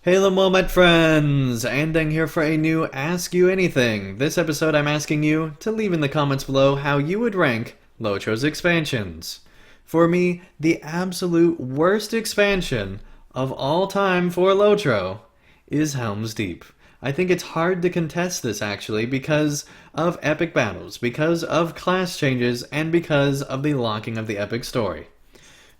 Hello, my friends! Andang here for a new Ask You Anything. This episode I'm asking you to leave in the comments below how you would rank LOTRO's expansions. For me, the absolute worst expansion of all time for LOTRO is Helm's Deep. I think it's hard to contest this actually because of epic battles, because of class changes, and because of the locking of the epic story.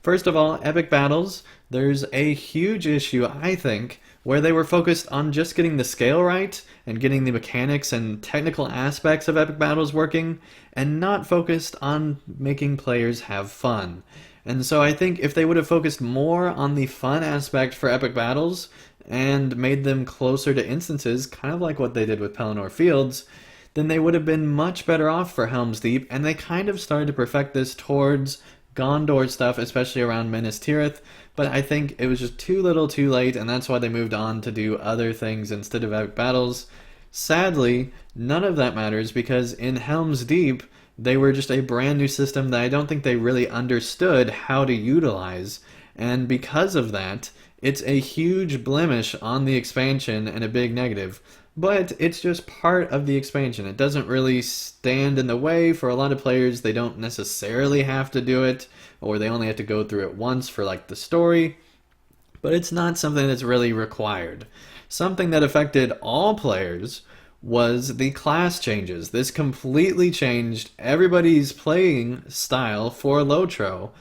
First of all, epic battles, there's a huge issue, I think, where they were focused on just getting the scale right and getting the mechanics and technical aspects of epic battles working, and not focused on making players have fun. And so I think if they would have focused more on the fun aspect for epic battles and made them closer to instances, kind of like what they did with Pelennor Fields, then they would have been much better off for Helm's Deep, and they kind of started to perfect this towards Gondor stuff, especially around Minas Tirith, but I think it was just too little too late, and that's why they moved on to do other things instead of epic battles. Sadly, none of that matters because in Helm's Deep, they were just a brand new system that I don't think they really understood how to utilize, and because of that, it's a huge blemish on the expansion and a big negative. But it's just part of the expansion. It doesn't really stand in the way for a lot of players. They don't necessarily have to do it, or they only have to go through it once for like the story. But it's not something that's really required. Something that affected all players was the class changes. This completely changed everybody's playing style for LOTRO,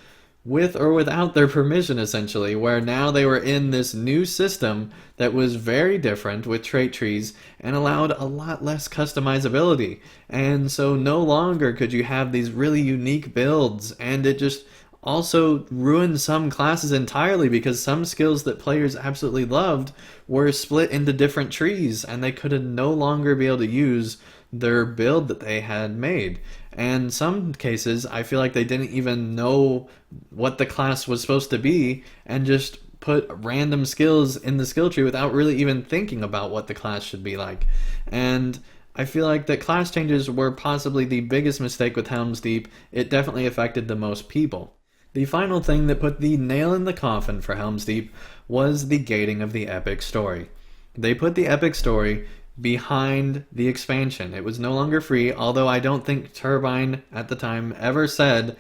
with or without their permission essentially, where now they were in this new system that was very different with trait trees and allowed a lot less customizability. And so no longer could you have these really unique builds, and it just also ruined some classes entirely because some skills that players absolutely loved were split into different trees and they could no longer be able to use their build that they had made. And some cases, I feel like they didn't even know what the class was supposed to be and just put random skills in the skill tree without really even thinking about what the class should be like. And I feel like that class changes were possibly the biggest mistake with Helm's Deep. It definitely affected the most people. The final thing that put the nail in the coffin for Helm's Deep was the gating of the epic story. They put the epic story behind the expansion. It was no longer free, although I don't think Turbine at the time ever said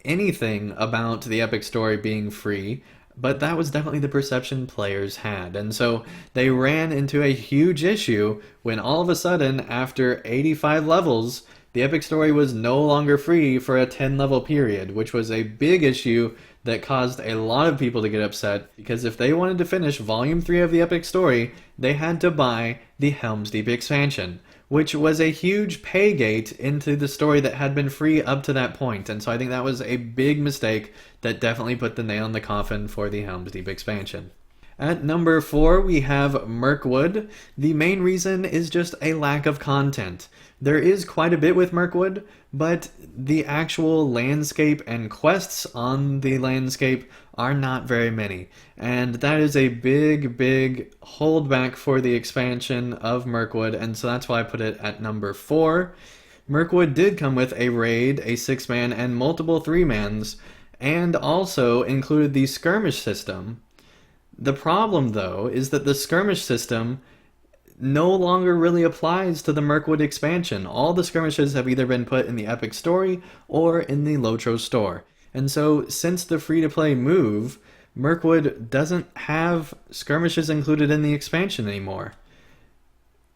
anything about the epic story being free, but that was definitely the perception players had. And so they ran into a huge issue when all of a sudden, after 85 levels, the epic story was no longer free for a 10-level period, which was a big issue that caused a lot of people to get upset, because if they wanted to finish Volume 3 of the epic story, they had to buy the Helm's Deep expansion, which was a huge pay gate into the story that had been free up to that point. And so I think that was a big mistake that definitely put the nail in the coffin for the Helm's Deep expansion. At number 4, we have Mirkwood. The main reason is just a lack of content. There is quite a bit with Mirkwood, but the actual landscape and quests on the landscape are not very many. And that is a big holdback for the expansion of Mirkwood, and so that's why I put it at number 4. Mirkwood did come with a raid, a 6-man, and multiple 3-mans, and also included the skirmish system. The problem, though, is that the skirmish system no longer really applies to the Mirkwood expansion. All the skirmishes have either been put in the epic story or in the LOTRO store. And so, since the free-to-play move, Mirkwood doesn't have skirmishes included in the expansion anymore.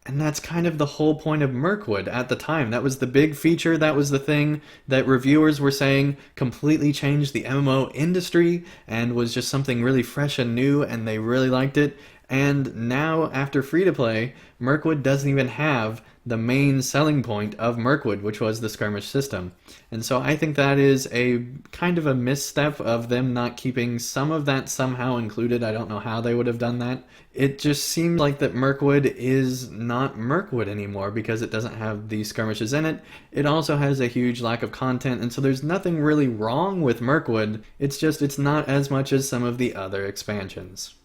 And that's kind of the whole point of Mirkwood at the time. That was the big feature, that was the thing that reviewers were saying completely changed the MMO industry and was just something really fresh and new, and they really liked it. And now, after free-to-play, Mirkwood doesn't even have the main selling point of Mirkwood, which was the skirmish system. And so I think that is a kind of a misstep of them not keeping some of that somehow included. I don't know how they would have done that. It just seemed like that Mirkwood is not Mirkwood anymore because it doesn't have the skirmishes in it. It also has a huge lack of content, and so there's nothing really wrong with Mirkwood. It's just it's not as much as some of the other expansions.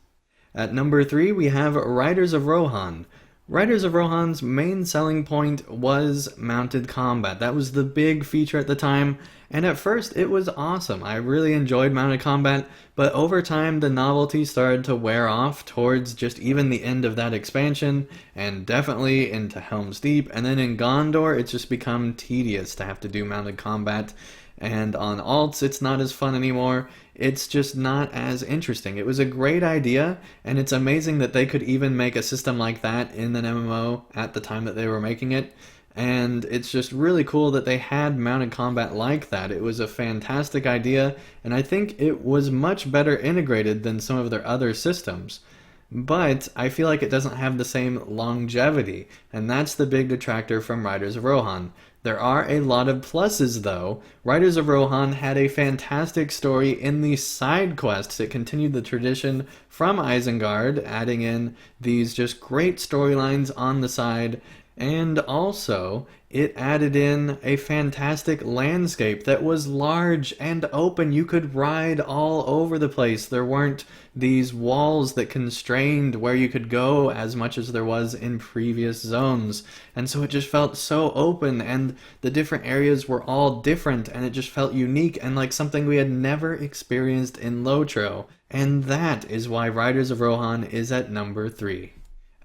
At number 3, we have Riders of Rohan. Riders of Rohan's main selling point was mounted combat. That was the big feature at the time, and at first it was awesome. I really enjoyed mounted combat, but over time the novelty started to wear off towards just even the end of that expansion, and definitely into Helm's Deep, and then in Gondor it's just become tedious to have to do mounted combat. And on alts, it's not as fun anymore. It's just not as interesting. It was a great idea, and it's amazing that they could even make a system like that in an MMO at the time that they were making it. And it's just really cool that they had mounted combat like that. It was a fantastic idea, and I think it was much better integrated than some of their other systems. But I feel like it doesn't have the same longevity, and that's the big detractor from Riders of Rohan. There are a lot of pluses though. Riders of Rohan had a fantastic story in the side quests. It continued the tradition from Isengard, adding in these just great storylines on the side, and also it added in a fantastic landscape that was large and open. You could ride all over the place. There weren't these walls that constrained where you could go as much as there was in previous zones. And so it just felt so open, and the different areas were all different, and it just felt unique and like something we had never experienced in LOTRO. And that is why Riders of Rohan is at number 3.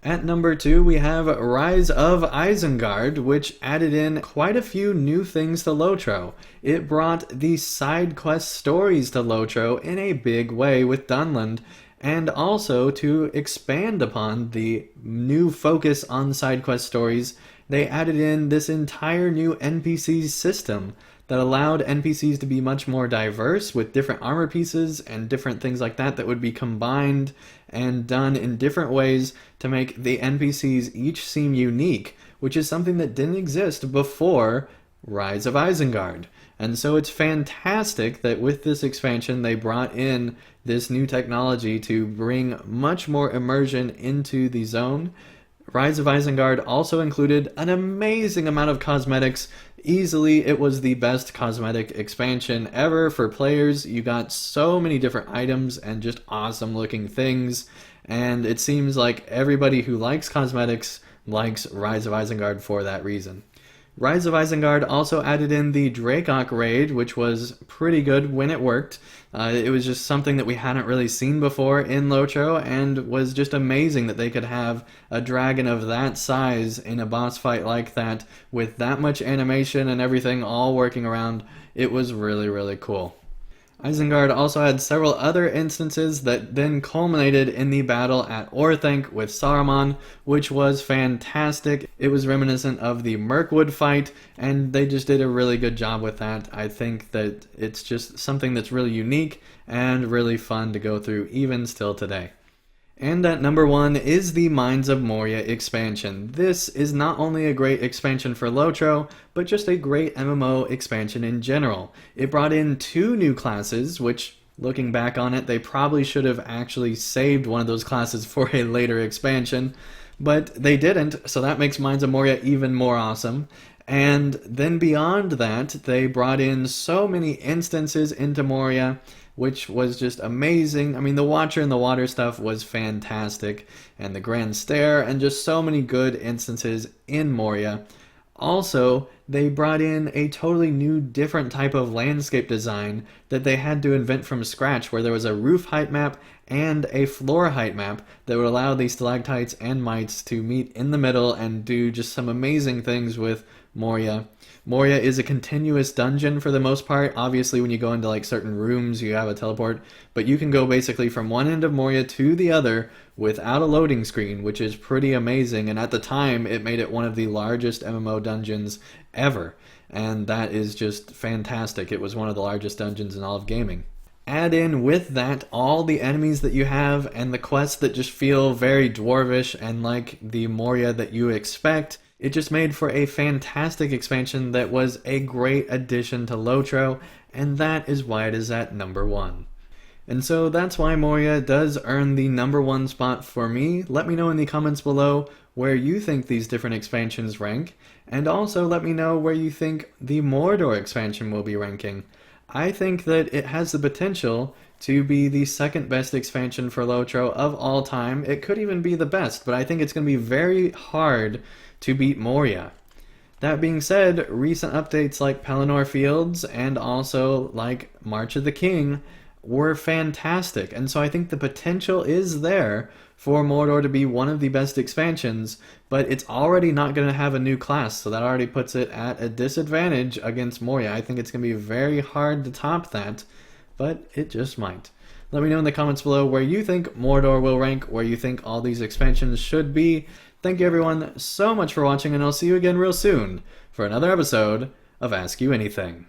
At number 2, we have Rise of Isengard, which added in quite a few new things to LOTRO. It brought the side quest stories to LOTRO in a big way with Dunland, and also to expand upon the new focus on side quest stories, they added in this entire new NPC system that allowed NPCs to be much more diverse with different armor pieces and different things like that that would be combined and done in different ways to make the NPCs each seem unique, which is something that didn't exist before Rise of Isengard. And so it's fantastic that with this expansion they brought in this new technology to bring much more immersion into the zone. Rise of Isengard also included an amazing amount of cosmetics. Easily, it was the best cosmetic expansion ever for players. You got so many different items and just awesome looking things, and it seems like everybody who likes cosmetics likes Rise of Isengard for that reason. Rise of Isengard also added in the Drakok raid, which was pretty good when it worked. It was just something that we hadn't really seen before in LOTRO, and was just amazing that they could have a dragon of that size in a boss fight like that, with that much animation and everything all working around. It was really, really cool. Isengard also had several other instances that then culminated in the battle at Orthanc with Saruman, which was fantastic. It was reminiscent of the Mirkwood fight, and they just did a really good job with that. I think that it's just something that's really unique and really fun to go through even still today. And at number 1 is the Mines of Moria expansion. This is not only a great expansion for LOTRO, but just a great MMO expansion in general. It brought in 2 new classes, which, looking back on it, they probably should have actually saved one of those classes for a later expansion, but they didn't, so that makes Mines of Moria even more awesome. And then beyond that, they brought in so many instances into Moria, which was just amazing. I mean, the Watcher in the Water stuff was fantastic, and the Grand Stair, and just so many good instances in Moria. Also, they brought in a totally new, different type of landscape design that they had to invent from scratch, where there was a roof height map and a floor height map that would allow these stalactites and mites to meet in the middle and do just some amazing things with Moria. Moria is a continuous dungeon for the most part. Obviously, when you go into like certain rooms, you have a teleport, but you can go basically from one end of Moria to the other without a loading screen, which is pretty amazing. And at the time, it made it one of the largest MMO dungeons ever. And that is just fantastic. It was one of the largest dungeons in all of gaming. Add in with that all the enemies that you have and the quests that just feel very dwarvish and like the Moria that you expect. It just made for a fantastic expansion that was a great addition to LOTRO, and that is why it is at number 1. And so that's why Moria does earn the number 1 spot for me. Let me know in the comments below where you think these different expansions rank, and also let me know where you think the Mordor expansion will be ranking. I think that it has the potential to be the second best expansion for LOTRO of all time. It could even be the best, but I think it's going to be very hard to beat Moria. That being said, recent updates like Pelennor Fields and also like March of the King were fantastic, and so I think the potential is there for Mordor to be one of the best expansions, but it's already not going to have a new class, so that already puts it at a disadvantage against Moria. I think it's going to be very hard to top that, but it just might. Let me know in the comments below where you think Mordor will rank, where you think all these expansions should be. Thank you everyone so much for watching, and I'll see you again real soon for another episode of Ask You Anything.